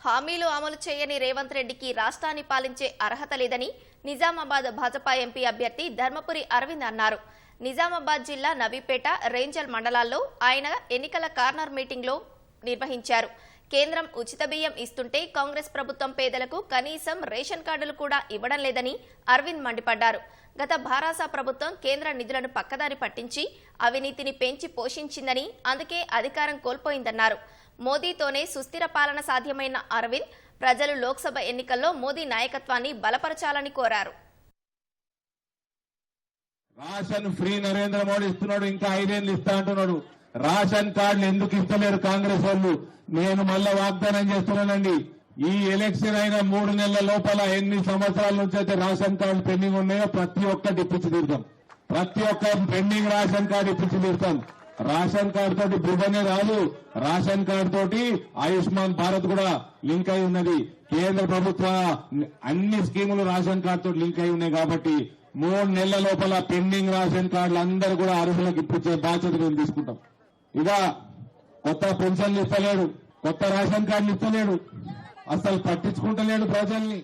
హామీలు అమలు చేయని రేవంత్ రెడ్డికి రాష్ట్రాన్ని పాలించే అర్హత లేదని నిజామాబాద్ భాజపా ఎంపీ అభ్యర్థి ధర్మపురి అరవింద్ అన్నారు. నిజామాబాద్ జిల్లా నవీపేట, రేంజల్ మండలాల్లో ఆయన ఎన్నికల కార్నర్ మీటింగ్లో నిర్వహించారు. కేంద్రం ఉచిత బియ్యం ఇస్తుంటే కాంగ్రెస్ ప్రభుత్వం పేదలకు కనీసం రేషన్ కార్డులు కూడా ఇవ్వడం లేదని అరవింద్ మండిపడ్డారు. గత భారాస ప్రభుత్వం కేంద్ర నిధులను పక్కదారి పట్టించి అవినీతిని పెంచి పోషించిందని, అందుకే అధికారం కోల్పోయిందన్నారు. మోదీతోనే సుస్థిర పాలన సాధ్యమైన అరవింద్ ప్రజలు లోక్సభ ఎన్నికల్లో మోదీ నాయకత్వాన్ని బలపరచాలని కోరారు. రేషన్ ఫ్రీ నరేంద్ర మోడీ ఇస్తున్నాడు, ఇంకా 5 ఏళ్ళు ఇస్తా అంటున్నాడు. రేషన్ కార్డులు ఎందుకు ఇస్తలేరు కాంగ్రెస్ వాళ్ళు? నేను మళ్ళా వాగ్దానం చేస్తున్నానండి, ఈ ఎలక్షన్ అయిన 3 నెలల లోపల ఎన్ని సంవత్సరాల నుంచి అయితే రేషన్ కార్డులు పెండింగ్ ఉన్నాయో ప్రతి ఒక్కటి ఇప్పించి తీరుతాం. ప్రతి ఒక్క పెండింగ్ రేషన్ కార్డు ఇప్పించి తీరుతాం. రేషన్ కార్డు తోటి బృహనే రాదు, రేషన్ కార్డు తోటి ఆయుష్మాన్ భారత్ కూడా లింక్ అయి ఉన్నది. కేంద్ర ప్రభుత్వ అన్ని స్కీములు రేషన్ కార్డు తోటి లింక్ అయి ఉన్నాయి. కాబట్టి 3 నెలల లోపల పెండింగ్ రేషన్ కార్డులు అందరూ కూడా అర్హులకు ఇప్పించే బాధ్యత మేము తీసుకుంటాం. ఇక కొత్త పెన్షన్లు ఇస్తలేడు, కొత్త రేషన్ కార్డులు ఇస్తలేడు, అసలు పట్టించుకుంటలేడు ప్రజల్ని.